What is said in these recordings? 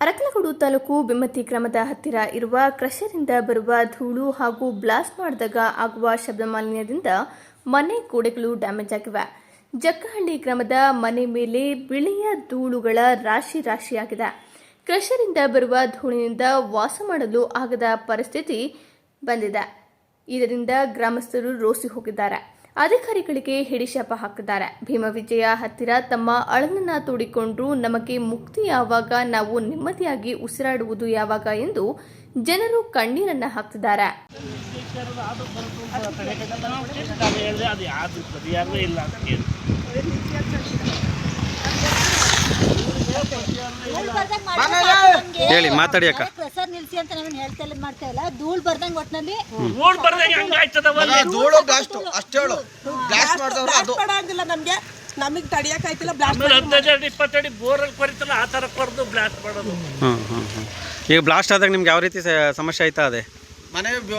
ಅರಕಲಗೂಡು ತಾಲೂಕು ಬಿಮ್ಮತಿ ಗ್ರಾಮದ ಹತ್ತಿರ ಇರುವ ಕ್ರಷರಿಂದ ಬರುವ ಧೂಳು ಹಾಗೂ ಬ್ಲಾಸ್ಟ್ ಮಾಡಿದಾಗ ಆಗುವ ಶಬ್ದ ಮಾಲಿನ್ಯದಿಂದ ಮನೆ ಗೋಡೆಗಳು ಡ್ಯಾಮೇಜ್ ಆಗಿವೆ. ಜಕ್ಕಹಳ್ಳಿ ಗ್ರಾಮದ ಮನೆ ಮೇಲೆ ಬಿಳಿಯ ಧೂಳುಗಳ ರಾಶಿಯಾಗಿದೆ. ಕ್ರಷರಿಂದ ಬರುವ ಧೂಳಿನಿಂದ ವಾಸ ಮಾಡಲು ಆಗದ ಪರಿಸ್ಥಿತಿ ಬಂದಿದೆ. ಇದರಿಂದ ಗ್ರಾಮಸ್ಥರು ರೋಸಿ ಹೋಗಿದ್ದಾರೆ. ಅಧಿಕಾರಿಗಳಿಗೆ ಹಿಡಿಶಾಪ ಹಾಕಿದ್ದಾರೆ. ಭೀಮವಿಜಯ ಹತ್ತಿರ ತಮ್ಮ ಅಳಲನ್ನ ತೋಡಿಕೊಂಡ್ರು ನಮಗೆ ಮುಕ್ತಿ ಯಾವಾಗ, ನಾವು ನೆಮ್ಮದಿಯಾಗಿ ಉಸಿರಾಡುವುದು ಯಾವಾಗ ಎಂದು ಜನರು ಕಣ್ಣೀರನ್ನ ಹಾಕ್ತಿದ್ದಾರೆ. ಹೇಳಿ ಮಾತಾಡಿ ಅಕ್ಕ. ಪ್ರೆಸರ್ ನಿಲ್ಸಿ ಅಂತ ನಾವೇನು ಹೇಳ್ತಾ ಇಲ್ಲ, ಮಾಡ್ತಾ ಇಲ್ಲ. ಧೂಳು ಬರ್ದಂಗೆ ಒಟ್ಟಿನಲ್ಲಿ ಧೂಳು ಬ್ಲಾಸ್ಟ್ ಅಷ್ಟೇ ಹೇಳು. ಬ್ಲಾಸ್ಟ್ ಮಾಡಿದವರು ಅದು ಆಗಿಲ್ಲ, ನಮಗೆ ತಡಿಯಕ್ಕೆ ಆಯ್ತಿಲ್ಲ. ಬ್ಲಾಸ್ಟ್ 15 ಅಡಿ ಬೋರಲ್ಲಿ ಕೊರಿತಲ್ಲ ಆ ಥರ ಕೊರೆದು ಬ್ಲಾಸ್ಟ್ ಮಾಡೋದು. ಈಗ ಬ್ಲಾಸ್ಟ್ ಆದಾಗ ನಿಮ್ಗೆ ಯಾವ ರೀತಿ ಸಮಸ್ಯೆ ಆಯ್ತಾ? ಅದೇ ಮನೆ ಬಿದ್ದು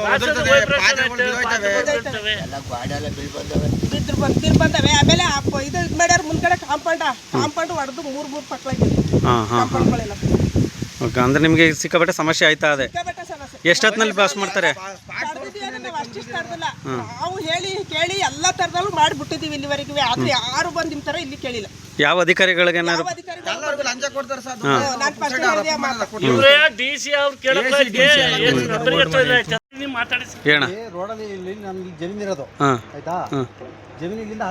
ಬಂದವೆ. ಆಮೇಲೆ ಇದು ಮಾಡ್ಯಾರ ಮುಂದ್ಗಡೆ ಕಾಂಪೌಂಡ್ ಹೊಡೆದು ಮೂರು ಪಕ್ಕಳಾಗಿದೆ. ಓಕೆ, ಅಂದ್ರೆ ನಿಮಗೆ ಸಿಕ್ಕಾಪಟ್ಟೆ ಸಮಸ್ಯೆ ಆಯ್ತಾ? ಅದೇ ಎಷ್ಟೊತ್ತಿನಲ್ಲಿ ಬ್ಲಾಸ್ಟ್ ಮಾಡ್ತಾರೆ? ನಾವು ಹೇಳಿ ಕೇಳಿ ಎಲ್ಲ ತರದಲ್ಲೂ ಮಾಡಿಬಿಟ್ಟಿದೀವಿ ಇಲ್ಲಿವರೆಗೂ. ಆದ್ರೆ ಯಾರು ಬಂದು ನಿಮ್ಮ ತರ ಇಲ್ಲಿ ಕೇಳಿಲ್ಲ. ಯಾವ ಅಧಿಕಾರಿಗಳಿಗೆ ಲಂಚ ಕೊಡ್ತಾರೆ ರೋಡಲ್ಲಿ ಇಲ್ಲಿ ನಮ್ಗೆ ಜಮೀನು ಇರೋದು ಆಯ್ತಾ. ಜಮೀನು ಇಲ್ಲಿಂದ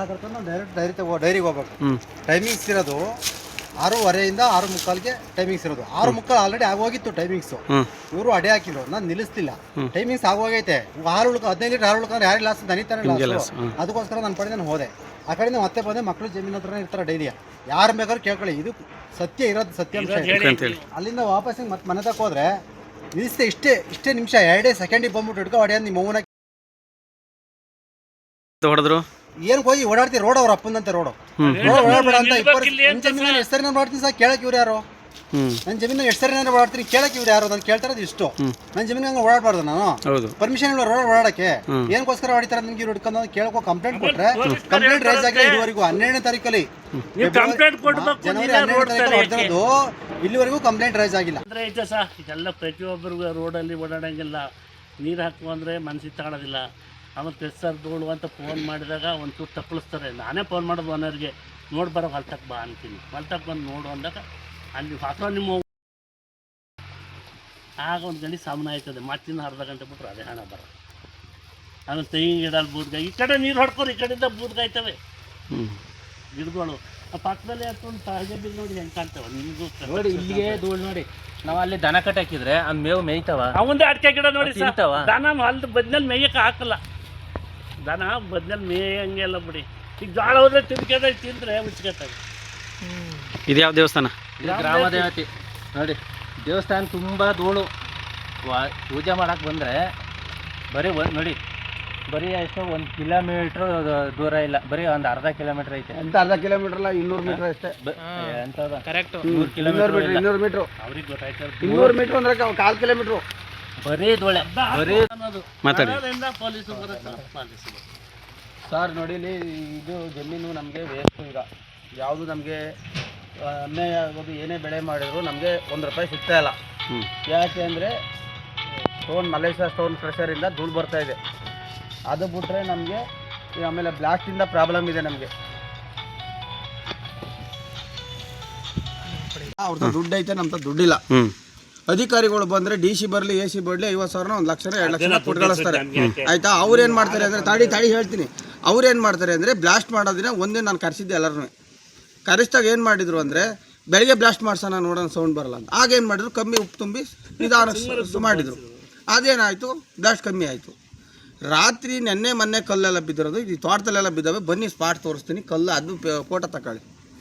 ಡೈರೆಕ್ಟ್ ಡೈರಿಗೆ ಹೋಗ್ಬೇಕು. ಟೈಮಿಂಗ್ಸ್ ಇರೋದು 6:15 ಇಂದ 6:45ಗೆ ಟೈಮಿಂಗ್ಸ್ ಇರೋದು. 6:45 ಆಲ್ರೆಡಿ ಆಗೋಗಿತ್ತು ಟೈಮಿಂಗ್ಸು. ಇವರು ಅಡೆ ಹಾಕಿದ್ರು, ನಾನು ನಿಲ್ಲಿಸ್ತಿಲ್ಲ. ಟೈಮಿಂಗ್ಸ್ ಆಗೋಗೈತೆ. 15 ಲೀಟರ್ ಹಾಲು ಉಳ್ಕೊಂಡ್ರೆ ಯಾರಿಗೆ ಲಾಸ್? ದನಿತಾನೆ ಲಾಸ್. ಅದಕ್ಕೋಸ್ಕರ ನನ್ನ ಪಡೆ ನಾನು ಹೋದೆ. ಆ ಕಡೆಯಿಂದ ಮತ್ತೆ ಬಂದೆ. ಮಕ್ಕಳು ಜಮೀನ್ ಹತ್ರನೇ ಇರ್ತಾರೆ ಡೈಲಿ. ಯಾರು ಬೇಕಾದ್ರೂ ಕೇಳ್ಕೊಳ್ಳಿ, ಇದು ಸತ್ಯ ಇರೋದು ಸತ್ಯಾಂಶ. ಅಲ್ಲಿಂದ ವಾಪಸ್ ಮತ್ತೆ ಮನೆ ತಕ್ಕ ಹೋದ್ರೆ ನಿಲ್ಲಿಸ್ತೆ. ಇಷ್ಟೇ ನಿಮಿಷ 2 ಸೆಕೆಂಡಿಗೆ ಬಂದ್ಬಿಟ್ಟು ಹಿಡ್ಕೊ ಹೊಡೆಯೋದು. ನಿಮ್ಮ ಮೌನ ಹೊಡೆದ್ರು ಏನ್ ಹೋಗಿ ಓಡಾಡ್ತೀವಿ? ರೋಡ್ ಅವ್ರ ಅಪ್ಪಂದಂತೆ ರೋಡು ಓಡಾಡ್ಬೇಡ ಅಂತ. ನನ್ನ ಜಮೀನ ಎಷ್ಟು ಸರಿ ನಾನು ಮಾಡ್ತೀನಿ ಸರ್, ಕೇಳಕ್ಕೆ ಇವ್ರು ಯಾರು? ನನ್ನ ಜಮೀನ ಎಷ್ಟು ಸರಿ ನಾನು ಓಡಾಡ್ತೀನಿ, ಕೇಳಕ್ಕೆ ಇವ್ರು ಯಾರು? ನಾನು ಕೇಳ್ತಾರದು ಇಷ್ಟು. ನನ್ನ ಜಮೀನ ಹಂಗೆ ಓಡಾಡಬಾರ್ದು. ನಾನು ಪರ್ಮಿಷನ್ ಇಲ್ಲ ರೋಡ್ ಓಡಾಡಕ್ಕೆ. ಏನಕ್ಕೋಸ್ಕರ ಹೊಡಿತಾರೆ ನಿಮ್ಗೆ ಇವ್ರು ಹಿಡ್ಕೊಂಡು ಕೇಳಕ್ಕೋ ಕಂಪ್ಲೇಂಟ್ ಕೊಟ್ರೆ ಕಂಪ್ಲೇಂಟ್ ರೈಸ್ ಆಗಿಲ್ಲ ಇದುವರೆಗೂ. 12ನೇ ತಾರೀಕಲ್ಲಿ ಜನವರಿ 12ನೇ ತಾರೀಕು ಹೊಡೆದಿರೋದು ಇಲ್ಲಿವರೆಗೂ ಕಂಪ್ಲೇಂಟ್ ರೈಸ್ ಆಗಿಲ್ಲ. ಇದೆಲ್ಲ ಪ್ರತಿಯೊಬ್ಬರಿಗೂ ರೋಡಲ್ಲಿ ಓಡಾಡಂಗಿಲ್ಲ. ನೀರು ಹಾಕುವ ಅಂದರೆ ಮನಸ್ಸಿಗೆ ತಗೊಳ್ಳೋದಿಲ್ಲ. ಆಮೇಲೆ ಪ್ರೆಸರ್ ಧೂಳು ಅಂತ ಫೋನ್ ಮಾಡಿದಾಗ ಒಂಚೂರು ತಪ್ಪಳಿಸ್ತಾರೆ. ನಾನೇ ಫೋನ್ ಮಾಡೋದು ಓನರ್ಗೆ, ನೋಡಿ ಬರೋ ಹೊಲ್ತಕ್ಕೆ ಬಾ ಅಂತೀನಿ. ಹೊಲ್ತಕ್ಕೆ ಬಂದು ನೋಡು ಅಂದಾಗ ಅಲ್ಲಿ ಅಥವಾ ನಿಮ್ಮ ಆಗ ಒಂದು ಗಂಟೆ ಸಾಮಾನು ಆಯ್ತದೆ. ಮತ್ತಿನ ಅರ್ಧ ಗಂಟೆ ಬಿಟ್ಟರೆ ಅದೇ ಹಣ ಬರೋ. ಆಮೇಲೆ ತೆಂಗಿನ ಗಿಡ ಬೂದ್ಗಾಯಿ, ಈ ಕಡೆ ನೀರು ಹೊಡ್ಕೊರಿ, ಈ ಕಡೆಯಿಂದ ಬೂದ್ಗಾಯ್ತವೆ ಗಿಡಗಳು. ಆ ಪಕ್ಕದಲ್ಲಿ ಹಾಕೊಂಡು ತಾಜೆ ಬಿದ್ದು ನೋಡಿ ಹೆಂಗೆ ಕಾಣ್ತವೆ ನಿಮಗೂ ನೋಡಿ. ಇಲ್ಲಿಗೆ ಧೂಳು ನೋಡಿ. ನಾವು ಅಲ್ಲಿ ದನ ಕಟ್ಟಾಕಿದ್ರೆ ಅದು ಮೇವು ಮೇಯ್ತಾವ. ಅವಂದೇ ಅಡಿಕೆ ಗಿಡ ನೋಡಿ ದನ ಹೊಲ್ದ ಬದ್ನಲ್ಲಿ ಮೇಯಕ್ಕೆ ಹಾಕಲ್ಲ. ದನ ಬದ್ನಲ್ಲಿ ಮೇಯಂಗೆಲ್ಲ ಬಿಡಿ. ಈಗ ಜೋಳ ಹೋದ್ರೆ ತಿನ್ಕದ ತಿಂದರೆ ಮುಚ್ಕತ್ತಾವೆ. ಇದು ಯಾವ ದೇವಸ್ಥಾನ? ಇದು ಗ್ರಾಮ ದೇವತೆ ನೋಡಿ. ದೇವಸ್ಥಾನ ತುಂಬ ಧೂಳು. ಪೂಜೆ ಮಾಡಕ್ಕೆ ಬಂದರೆ ಬರೀ ನೋಡಿ, ಬರೀ ಎಷ್ಟೋ 1 ಕಿಲೋಮೀಟ್ರ್ ದೂರ ಇಲ್ಲ, ಬರೀ ಒಂದು ಅರ್ಧ ಕಿಲೋಮೀಟ್ರ್ ಐತೆ. ಅಂತ ಅರ್ಧ ಕಿಲೋಮೀಟ್ರ್ ಅಲ್ಲ, 200 ಮೀಟ್ರ್ ಅಷ್ಟೇ. ಎಂಥದ ಕರೆಕ್ಟ್ 200 ಕಿಲೋಮೀಟ್ರ್. ಅವ್ರಿಗೆ ಗೊತ್ತಾಯ್ತು 200 ಮೀಟ್ರ್ ಅಂದ್ರೆ 1/4 ಕಿಲೋಮೀಟ್ರು. ಬರೀ ಧೂಳೆ. ಬರೀ ಪೊಲೀಸರು ಸರ್ ನೋಡಿ, ಇದು ಜಮೀನು ನಮಗೆ ವೇಸ್ಟು. ಈಗ ಯಾವುದು ನಮಗೆ ಅನ್ಯಾಯ ಆಗೋದು, ಏನೇ ಬೆಳೆ ಮಾಡಿದ್ರು ನಮಗೆ 1 ರೂಪಾಯಿ ಸಿಗ್ತಾ ಇಲ್ಲ. ಯಾಕೆ ಅಂದರೆ ಮಲೇಷ್ಯಾ ಸ್ಟೋನ್ ಕ್ರಷರಿಂದ ಧೂಳು ಬರ್ತಾ ಇದೆ. ಅದು ಬಿಟ್ಟರೆ ನಮಗೆ ಆಮೇಲೆ ಬ್ಲಾಸ್ಟಿಂದ ಪ್ರಾಬ್ಲಮ್ ಇದೆ ನಮಗೆ. ಅವ್ರದ್ದು ದುಡ್ಡು ಐತೆ, ನಮ್ದು ದುಡ್ಡಿಲ್ಲ. ಅಧಿಕಾರಿಗಳು ಬಂದರೆ DC ಬರಲಿ AC ಬರಲಿ 50,000 1 ಲಕ್ಷ 2 ಲಕ್ಷ ಕೊಟ್ಟು ಕಳಿಸ್ತಾರೆ ಆಯಿತಾ. ಅವ್ರೇನು ಮಾಡ್ತಾರೆ ಅಂದರೆ ತಾಡಿ ಹೇಳ್ತೀನಿ. ಅವ್ರೇನು ಮಾಡ್ತಾರೆ ಅಂದರೆ ಬ್ಲಾಸ್ಟ್ ಮಾಡೋದಿನ ಒಂದೇ ನಾನು ಕರೆಸಿದ್ದೆ ಎಲ್ಲರೂ. ಕರೆಸಿದಾಗ ಏನು ಮಾಡಿದರು ಅಂದರೆ ಬೆಳಗ್ಗೆ ಬ್ಲಾಸ್ಟ್ ಮಾಡ್ಸೋಣ ನೋಡೋಣ ಸೌಂಡ್ ಬರಲ್ಲ ಅಂತ. ಆಗೇನು ಮಾಡಿದ್ರು, ಕಮ್ಮಿ ಉಪ್ಪು ತುಂಬಿ ನಿಧಾನ ಮಾಡಿದರು. ಅದೇನಾಯಿತು, ಬ್ಲಾಸ್ಟ್ ಕಮ್ಮಿ ಆಯಿತು. ರಾತ್ರಿ ಮೊನ್ನೆ ಕಲ್ಲೆಲ್ಲ ಬಿದ್ದಿರೋದು, ಇದು ತೋಟದಲ್ಲೆಲ್ಲ ಬಿದ್ದಾವೆ. ಬನ್ನಿ ಸ್ಪಾಟ್ ತೋರಿಸ್ತೀನಿ. ಕಲ್ಲು ಅದು ಫೋಟೋ ತಗೊಳ್ಳಿ.